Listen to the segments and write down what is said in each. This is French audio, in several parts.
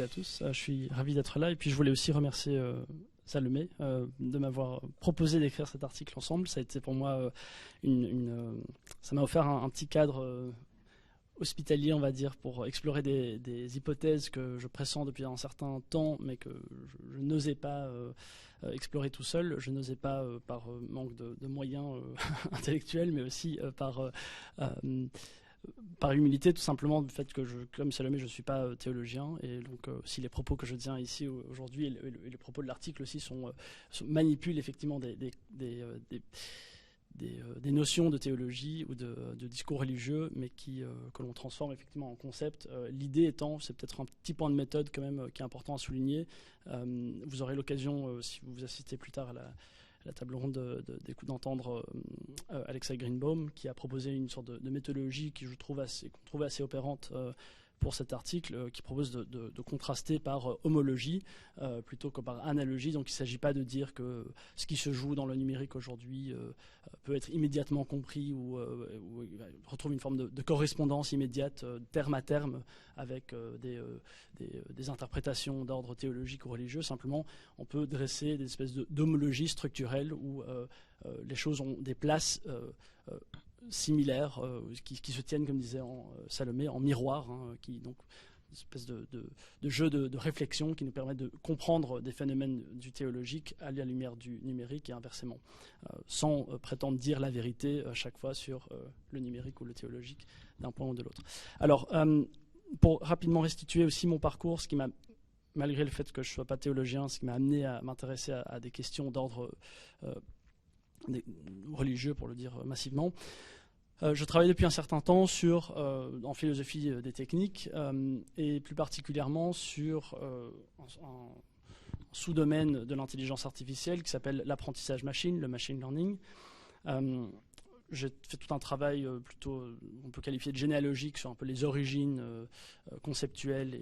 tous. Je suis ravi d'être là et puis je voulais aussi remercier Salomé de m'avoir proposé d'écrire cet article ensemble. Ça a été pour moi ça m'a offert un petit cadre hospitalier, on va dire, pour explorer des hypothèses que je pressens depuis un certain temps, mais que je n'osais pas explorer tout seul. Je n'osais pas par manque de moyens intellectuels, mais aussi par humilité, tout simplement, du fait que, comme Salomé, je ne suis pas théologien, et donc si les propos que je tiens ici aujourd'hui et les propos de l'article aussi manipulent effectivement des notions de théologie ou de discours religieux, mais que l'on transforme effectivement en concept. L'idée étant, c'est peut-être un petit point de méthode quand même qui est important à souligner. Vous aurez l'occasion, si vous assistez plus tard à la table ronde, d'entendre Alexei Greenbaum, qui a proposé une sorte de méthodologie qu'on trouve assez opérante pour cet article, qui propose de contraster par homologie plutôt que par analogie. Donc il ne s'agit pas de dire que ce qui se joue dans le numérique aujourd'hui peut être immédiatement compris ou retrouve une forme de correspondance immédiate, terme à terme, avec des interprétations d'ordre théologique ou religieux. Simplement, on peut dresser des espèces d'homologie structurelle où les choses ont des places similaires qui se tiennent, comme disait Salomé, en miroir, donc une espèce de jeu de réflexion qui nous permet de comprendre des phénomènes du théologique à la lumière du numérique et inversement, sans prétendre dire la vérité à chaque fois sur le numérique ou le théologique d'un point ou de l'autre. Alors, pour rapidement restituer aussi mon parcours, malgré le fait que je ne sois pas théologien, ce qui m'a amené à m'intéresser à des questions d'ordre religieux, pour le dire massivement. Je travaille depuis un certain temps en philosophie des techniques et plus particulièrement sur un sous-domaine de l'intelligence artificielle qui s'appelle l'apprentissage machine, le machine learning. J'ai fait tout un travail plutôt, on peut qualifier de généalogique, sur un peu les origines conceptuelles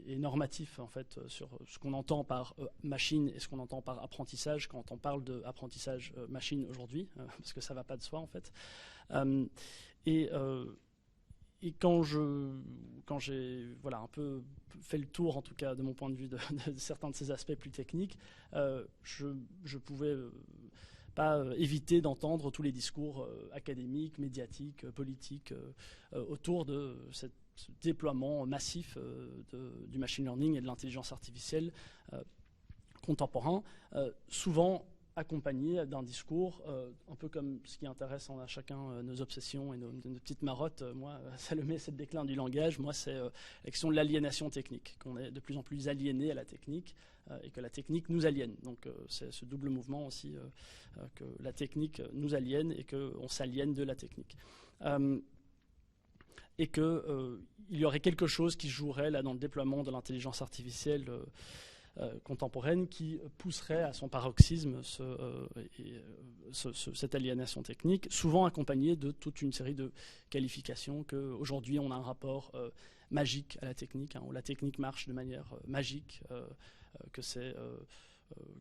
et normatifs, en fait, sur ce qu'on entend par machine et ce qu'on entend par apprentissage quand on parle d'apprentissage machine aujourd'hui, parce que ça ne va pas de soi, en fait. Et quand j'ai un peu fait le tour, en tout cas de mon point de vue, de certains de ces aspects plus techniques, je pouvais pas éviter d'entendre tous les discours académiques, médiatiques, politiques autour de ce déploiement massif du machine learning et de l'intelligence artificielle contemporain, souvent accompagné d'un discours un peu comme ce qui intéresse en chacun nos obsessions et nos petites marottes. Moi, Salomé, c'est le déclin du langage. Moi, c'est la question de l'aliénation technique, qu'on est de plus en plus aliéné à la technique et que la technique nous aliène. Donc c'est ce double mouvement aussi, que la technique nous aliène et qu'on s'aliène de la technique. Et qu'il y aurait quelque chose qui jouerait là dans le déploiement de l'intelligence artificielle contemporaine qui pousserait à son paroxysme cette aliénation technique, souvent accompagnée de toute une série de qualifications qu'aujourd'hui on a un rapport magique à la technique, où la technique marche de manière magique,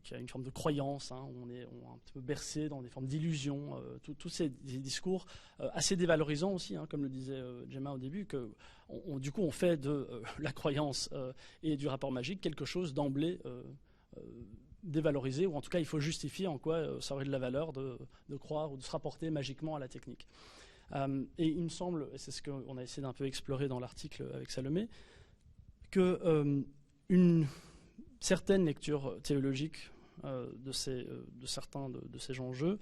qu'il y a une forme de croyance, où on est un petit peu bercé dans des formes d'illusions, tous ces discours assez dévalorisants aussi, comme le disait Gemma au début, que du coup on fait de la croyance et du rapport magique quelque chose d'emblée dévalorisé, ou en tout cas il faut justifier en quoi ça aurait de la valeur de croire ou de se rapporter magiquement à la technique. Et il me semble, et c'est ce qu'on a essayé d'un peu explorer dans l'article avec Salomé, que une certaine lecture théologique de certains de ces enjeux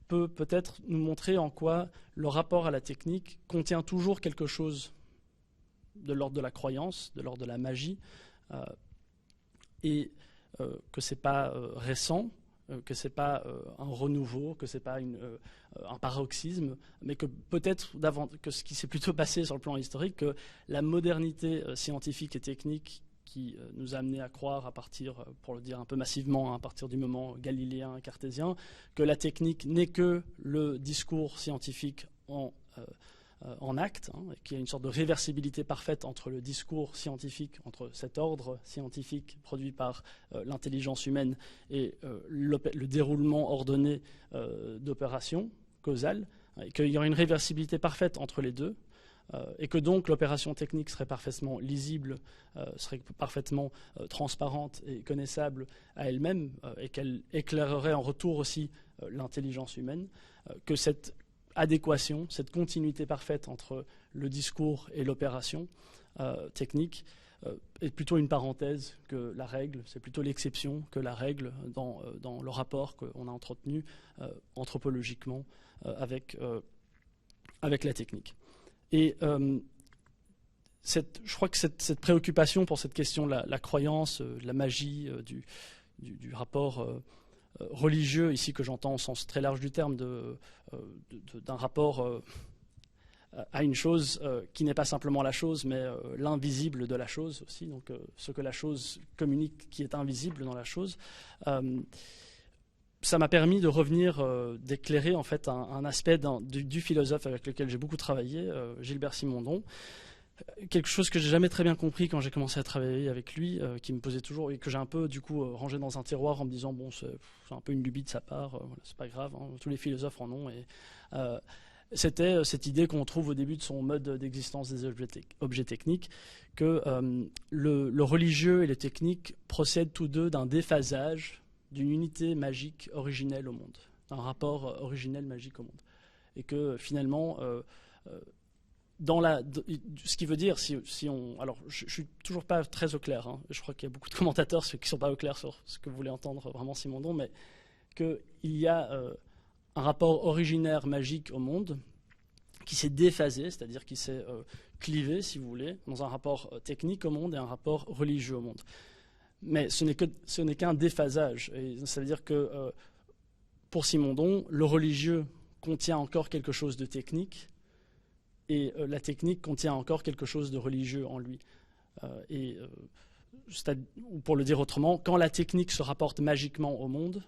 peut-être nous montrer en quoi le rapport à la technique contient toujours quelque chose de l'ordre de la croyance, de l'ordre de la magie, et que ce n'est pas récent, que ce n'est pas un renouveau, que ce n'est pas un paroxysme, mais que peut-être que ce qui s'est plutôt passé sur le plan historique, que la modernité scientifique et technique qui nous a amené à croire à partir, pour le dire un peu massivement, à partir du moment galiléen et cartésien, que la technique n'est que le discours scientifique en acte, et qu'il y a une sorte de réversibilité parfaite entre le discours scientifique, entre cet ordre scientifique produit par l'intelligence humaine et le déroulement ordonné d'opérations causales, et qu'il y aura une réversibilité parfaite entre les deux, et que donc l'opération technique serait parfaitement lisible, serait parfaitement transparente et connaissable à elle-même, et qu'elle éclairerait en retour aussi l'intelligence humaine, que cette adéquation, cette continuité parfaite entre le discours et l'opération technique est plutôt une parenthèse que la règle, c'est plutôt l'exception que la règle dans le rapport qu'on a entretenu anthropologiquement avec la technique. Et je crois que cette préoccupation pour cette question, la croyance, la magie du rapport religieux, ici que j'entends au sens très large du terme, d'un rapport à une chose qui n'est pas simplement la chose, mais l'invisible de la chose aussi, donc ce que la chose communique qui est invisible dans la chose. Ça m'a permis de revenir, d'éclairer en fait un aspect du philosophe avec lequel j'ai beaucoup travaillé, Gilbert Simondon. Quelque chose que j'ai jamais très bien compris quand j'ai commencé à travailler avec lui, qui me posait toujours, et que j'ai un peu du coup rangé dans un tiroir en me disant bon, c'est un peu une lubie de sa part, voilà, c'est pas grave, hein, tous les philosophes en ont. Et c'était cette idée qu'on trouve au début de son mode d'existence des objets techniques, que le religieux et le technique procèdent tous deux d'un déphasage, d'une unité magique originelle au monde, d'un rapport originel magique au monde. Et que finalement, ce qui veut dire, si on... Alors, je ne suis toujours pas très au clair, hein, je crois qu'il y a beaucoup de commentateurs qui ne sont pas au clair sur ce que voulait entendre vraiment Simondon, mais qu'il y a un rapport originaire magique au monde qui s'est déphasé, c'est-à-dire qui s'est clivé, si vous voulez, dans un rapport technique au monde et un rapport religieux au monde. Mais ce n'est qu'un déphasage. Et ça veut dire que pour Simondon, le religieux contient encore quelque chose de technique et la technique contient encore quelque chose de religieux en lui. Ou pour le dire autrement, quand la technique se rapporte magiquement au monde,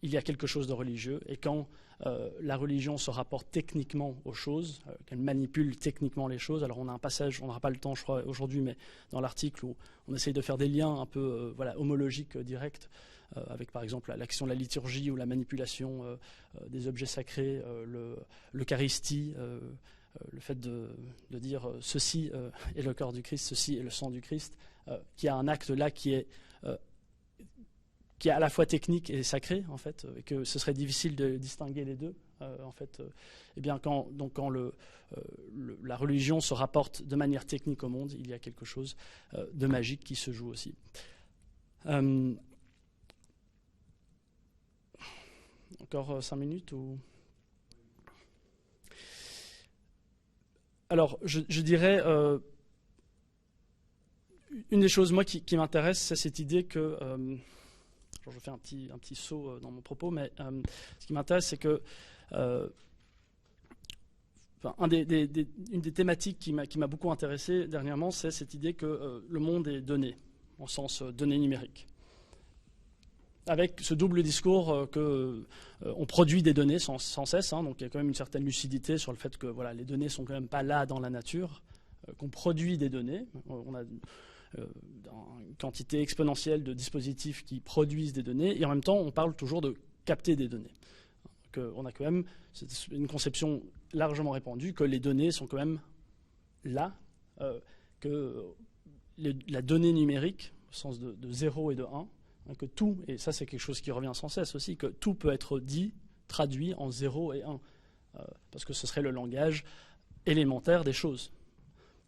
il y a quelque chose de religieux. Et quand la religion se rapporte techniquement aux choses, qu'elle manipule techniquement les choses, alors on a un passage, on n'aura pas le temps je crois aujourd'hui, mais dans l'article où on essaye de faire des liens un peu homologiques directs, avec par exemple l'action de la liturgie ou la manipulation des objets sacrés, l'Eucharistie, le fait de dire ceci est le corps du Christ, ceci est le sang du Christ, qui a un acte là qui est à la fois technique et sacré, en fait, et que ce serait difficile de distinguer les deux, en fait. Eh bien, quand la religion se rapporte de manière technique au monde, il y a quelque chose de magique qui se joue aussi. Encore 5 minutes ou... Alors, je dirais, une des choses, moi, qui m'intéresse, c'est cette idée que... je fais un petit saut dans mon propos, mais ce qui m'intéresse, c'est que une des thématiques qui m'a beaucoup intéressé dernièrement, c'est cette idée que le monde est donné, au sens données numériques. Avec ce double discours qu'on produit des données sans cesse, hein, donc il y a quand même une certaine lucidité sur le fait que voilà, les données sont quand même pas là dans la nature, qu'on produit des données. On a une quantité exponentielle de dispositifs qui produisent des données, et en même temps, on parle toujours de capter des données. On a quand même une conception largement répandue que les données sont quand même là, que la donnée numérique, au sens de 0 et de 1, que tout, et ça c'est quelque chose qui revient sans cesse aussi, que tout peut être dit, traduit en 0 et 1, parce que ce serait le langage élémentaire des choses.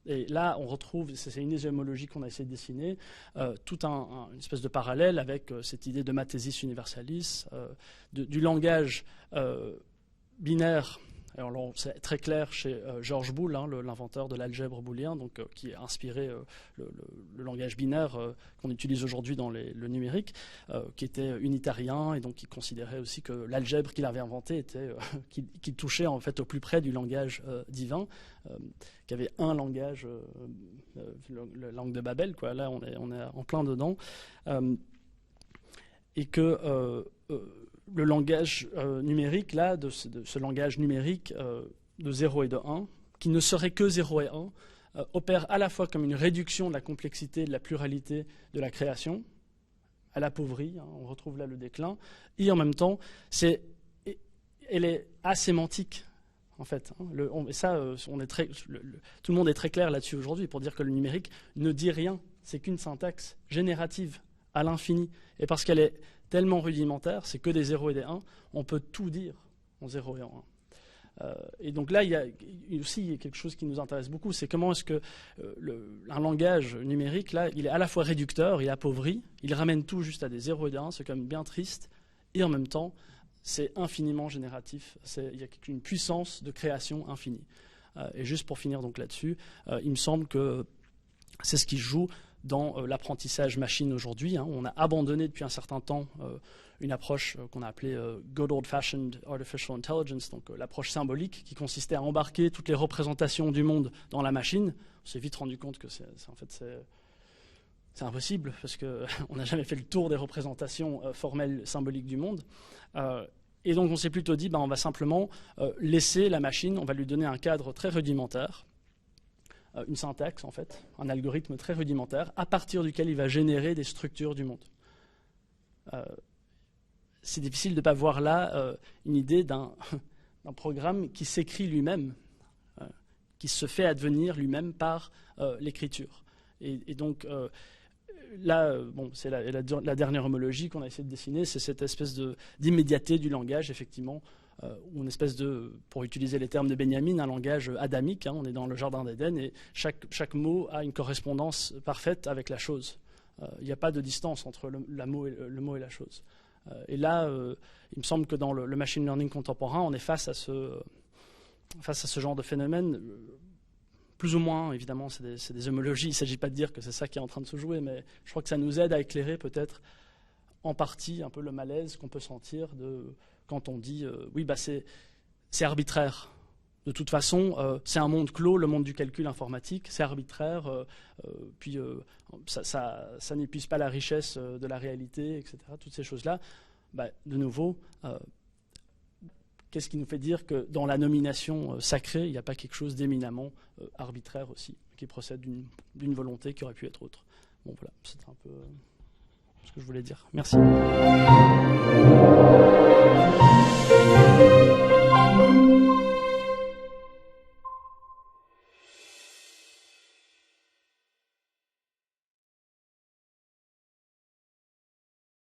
Et là, on retrouve, c'est une ésémologie qu'on a essayé de dessiner, tout une espèce de parallèle avec cette idée de mathesis universalis, du langage binaire. Alors, c'est très clair chez George Boole, hein, l'inventeur de l'algèbre boolien, donc, qui a inspiré le langage binaire qu'on utilise aujourd'hui dans le numérique, qui était unitarien et donc qui considérait aussi que l'algèbre qu'il avait inventée qui touchait en fait au plus près du langage divin, qui avait un langage, la langue de Babel, quoi. Là, on est en plein dedans, et que le langage numérique, là, de ce langage numérique de 0 et de 1, qui ne serait que 0 et 1, opère à la fois comme une réduction de la complexité, de la pluralité de la création, elle appauvrit, hein, on retrouve là le déclin, et en même temps, elle est asémantique. en fait. Hein. Et ça, tout le monde est très clair là-dessus aujourd'hui pour dire que le numérique ne dit rien. C'est qu'une syntaxe générative à l'infini. Et parce qu'elle est tellement rudimentaire, c'est que des 0 et des 1, on peut tout dire en 0 et en 1. Et donc là, il y a aussi quelque chose qui nous intéresse beaucoup, c'est comment est-ce que un langage numérique, là, il est à la fois réducteur, il appauvrit, il ramène tout juste à des 0 et des 1, c'est quand même bien triste, et en même temps, c'est infiniment génératif, il y a une puissance de création infinie. Et juste pour finir donc là-dessus, il me semble que c'est ce qui joue dans l'apprentissage machine aujourd'hui. Hein. On a abandonné depuis un certain temps une approche qu'on a appelée Good Old-Fashioned Artificial Intelligence, donc l'approche symbolique qui consistait à embarquer toutes les représentations du monde dans la machine. On s'est vite rendu compte que c'est impossible parce qu'on n'a jamais fait le tour des représentations formelles symboliques du monde. Et donc on s'est plutôt dit, on va simplement laisser la machine, on va lui donner un cadre très rudimentaire, une syntaxe en fait, un algorithme très rudimentaire, à partir duquel il va générer des structures du monde. C'est difficile de ne pas voir là une idée d'un programme qui s'écrit lui-même, qui se fait advenir lui-même par l'écriture. Et donc là, c'est la dernière homologie qu'on a essayé de dessiner, c'est cette espèce d'immédiateté du langage, effectivement, ou une espèce de, pour utiliser les termes de Benjamin, un langage adamique. Hein, on est dans le jardin d'Éden et chaque mot a une correspondance parfaite avec la chose. Il n'y a pas de distance entre le mot et la chose. Et là, il me semble que dans le machine learning contemporain, on est face à ce genre de phénomène. Plus ou moins, évidemment, c'est des homologies. Il ne s'agit pas de dire que c'est ça qui est en train de se jouer, mais je crois que ça nous aide à éclairer peut-être en partie un peu le malaise qu'on peut sentir quand on dit oui, c'est arbitraire. De toute façon, c'est un monde clos, le monde du calcul informatique, c'est arbitraire, puis ça n'épuise pas la richesse de la réalité, etc. Toutes ces choses-là, de nouveau, qu'est-ce qui nous fait dire que dans la nomination sacrée, il n'y a pas quelque chose d'éminemment arbitraire aussi, qui procède d'une volonté qui aurait pu être autre. Bon, voilà, c'est un peu ce que je voulais dire. Merci.